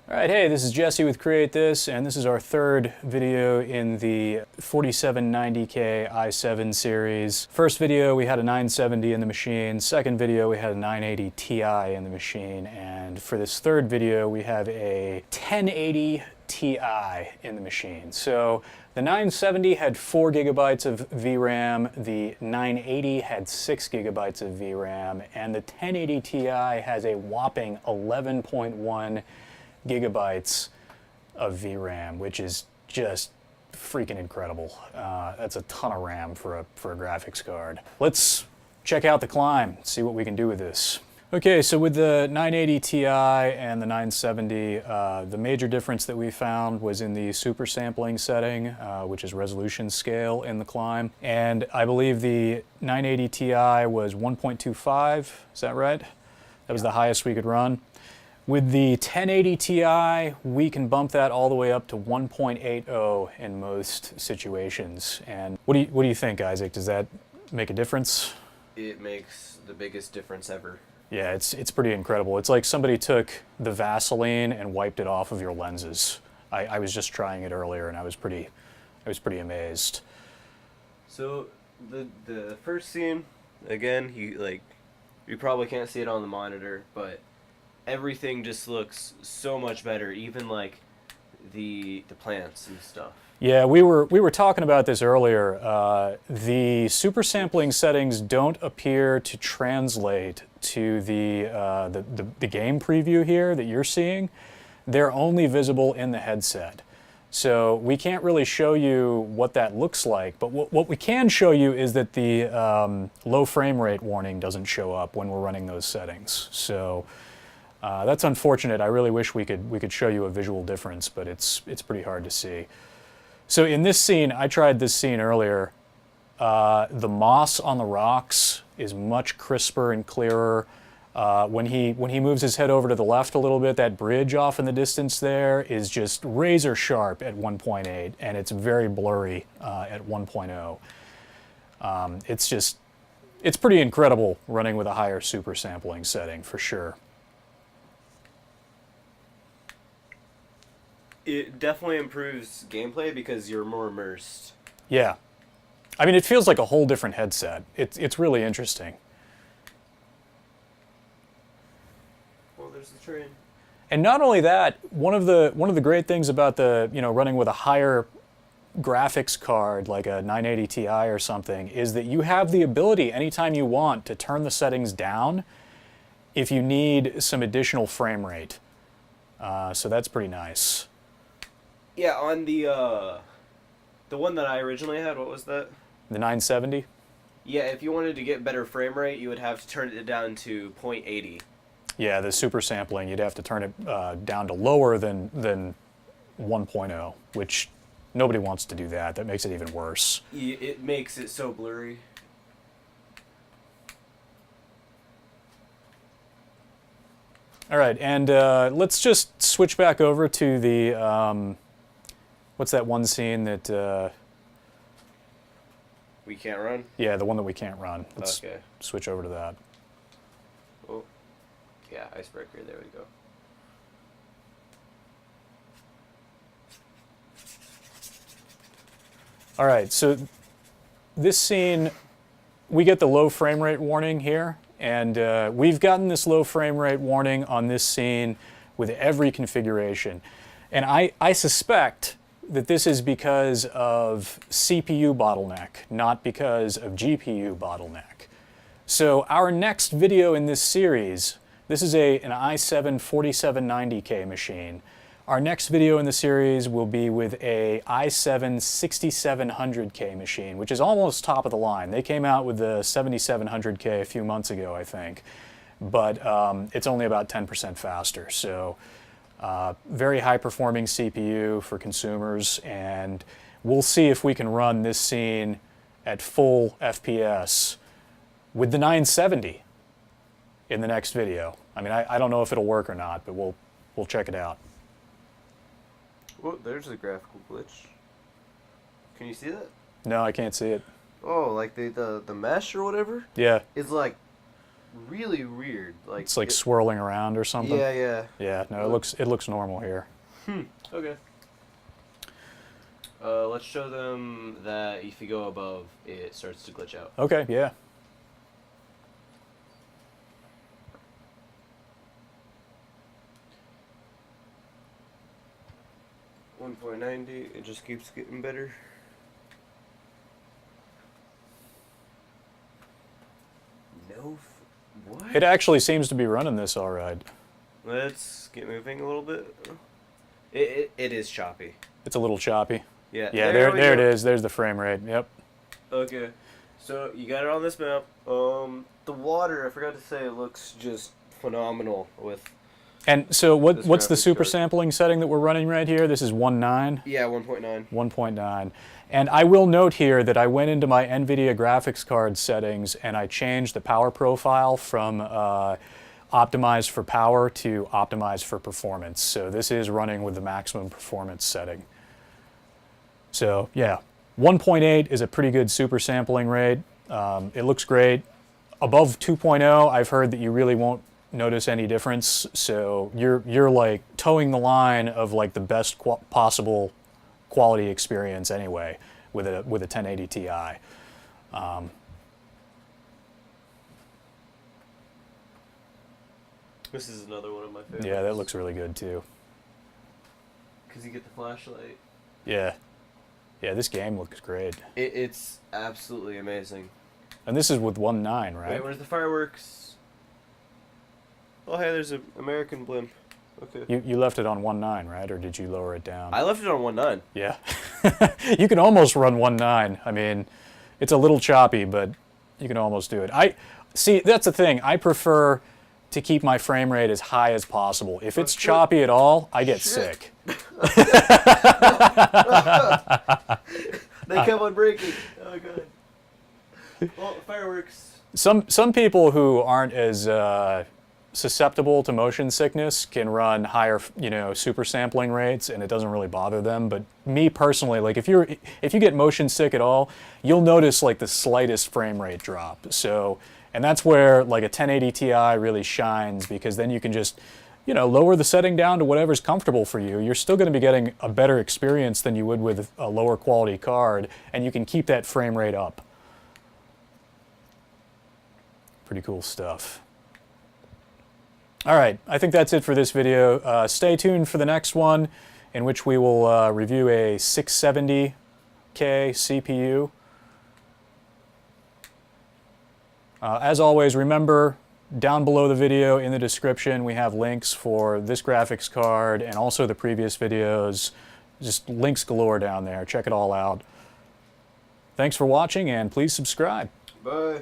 Alright, hey, this is Jesse with Create This, and this is our third video in the 4790K i7 series. First video we had a 970 in the machine, second video we had a 980 Ti in the machine, and for this third video we have a 1080 Ti in the machine. So the 970 had 4 gigabytes of VRAM, the 980 had 6 gigabytes of VRAM, and the 1080 Ti has a whopping 11.1 gigabytes of VRAM, which is just freaking incredible. That's a ton of RAM for a graphics card. Let's check out the climb, see what we can do with this. Okay, so with the 980 Ti and the 970, the major difference that we found was in the super sampling setting, which is resolution scale in the climb. And I believe the 980 Ti was 1.25, is that right? That was the highest we could run. With the 1080 Ti, we can bump that all the way up to 1.80 in most situations. And what do you think, Isaac? Does that make a difference? It makes the biggest difference ever. Yeah, it's pretty incredible. It's like somebody took the Vaseline and wiped it off of your lenses. I was just trying it earlier, and I was pretty amazed. So the first scene, again, you probably can't see it on the monitor, but everything just looks so much better, even like the plants and stuff. Yeah, we were talking about this earlier. The super sampling settings don't appear to translate to the game preview here that you're seeing. They're only visible in the headset. So we can't really show you what that looks like, but what we can show you is that the low frame rate warning doesn't show up when we're running those settings. So that's unfortunate. I really wish we could show you a visual difference, but it's pretty hard to see. So in this scene, I tried this scene earlier. The moss on the rocks is much crisper and clearer. When he moves his head over to the left a little bit, that bridge off in the distance there is just razor sharp at 1.8, and it's very blurry at 1.0. It's pretty incredible running with a higher super sampling setting, for sure. It definitely improves gameplay because you're more immersed. Yeah. I mean, it feels like a whole different headset. It's really interesting. Well, there's the train. And not only that, one of the great things about the, running with a higher graphics card like a 980 Ti or something is that you have the ability anytime you want to turn the settings down if you need some additional frame rate. So that's pretty nice. Yeah, on the one that I originally had, what was that? The 970? Yeah, if you wanted to get better frame rate, you would have to turn it down to 0.80. Yeah, the super sampling, you'd have to turn it down to lower than 1.0, which nobody wants to do that. That makes it even worse. It makes it so blurry. All right, and let's just switch back over to the, what's that one scene that... We can't run? Yeah, the one that we can't run. Let's okay. Switch over to that. Oh, yeah, icebreaker, there we go. All right, so this scene, we get the low frame rate warning here, and we've gotten this low frame rate warning on this scene with every configuration. And I suspect that this is because of CPU bottleneck, not because of GPU bottleneck. So our next video in this series, this is an i7 4790K machine. Our next video in the series will be with a i7 6700K machine, which is almost top of the line. They came out with the 7700K a few months ago, I think, but it's only about 10% faster. So very high performing CPU for consumers, and we'll see if we can run this scene at full FPS with the 970 in the next video. I mean, I don't know if it'll work or not, but we'll check it out. Oh, there's a graphical glitch. Can you see that? No, I can't see it. Oh, like the mesh or whatever? Yeah. It's like really weird. Like It's like swirling around or something. Yeah, yeah. Yeah, no, it looks normal here. Okay. Let's show them that if you go above, it starts to glitch out. Okay, yeah. .90, it just keeps getting better. What? It actually seems to be running this all right. Let's get moving a little bit. It is choppy. It's a little choppy. Yeah. Yeah, there it is. There's the frame rate. Yep. Okay. So you got it on this map. The water, I forgot to say, it looks just phenomenal with. And so what's the graphics super card. sampling setting that we're running right here? This is 1.9. Yeah, 1.9. 1.9. And I will note here that I went into my NVIDIA graphics card settings and I changed the power profile from optimized for power to optimized for performance. So this is running with the maximum performance setting. So yeah, 1.8 is a pretty good super sampling rate. It looks great. Above 2.0, I've heard that you really won't notice any difference. So you're like towing the line of like the best possible quality experience anyway with a 1080 Ti. This is another one of my favorites. Yeah, that looks really good too. Because you get the flashlight. Yeah. Yeah, this game looks great. It's absolutely amazing. And this is with 1.9, right? Wait, where's the fireworks? Oh, hey, there's an American blimp. Okay. You left it on 1.9, right? Or did you lower it down? I left it on 1.9. Yeah. You can almost run 1.9. I mean, it's a little choppy, but you can almost do it. See, that's the thing. I prefer to keep my frame rate as high as possible. If it's choppy at all, I get sick. They kept on breaking. Oh, God. Well, fireworks. Some people who aren't as susceptible to motion sickness can run higher, super sampling rates, and it doesn't really bother them. But me personally, like if you get motion sick at all, you'll notice like the slightest frame rate drop. So, and that's where like a 1080 Ti really shines, because then you can just, lower the setting down to whatever's comfortable for you. You're still going to be getting a better experience than you would with a lower quality card, and you can keep that frame rate up. Pretty cool stuff. All right, I think that's it for this video. Stay tuned for the next one, in which we will review a 670K CPU. As always, remember, down below the video in the description, we have links for this graphics card and also the previous videos. Just links galore down there. Check it all out. Thanks for watching, and please subscribe. Bye.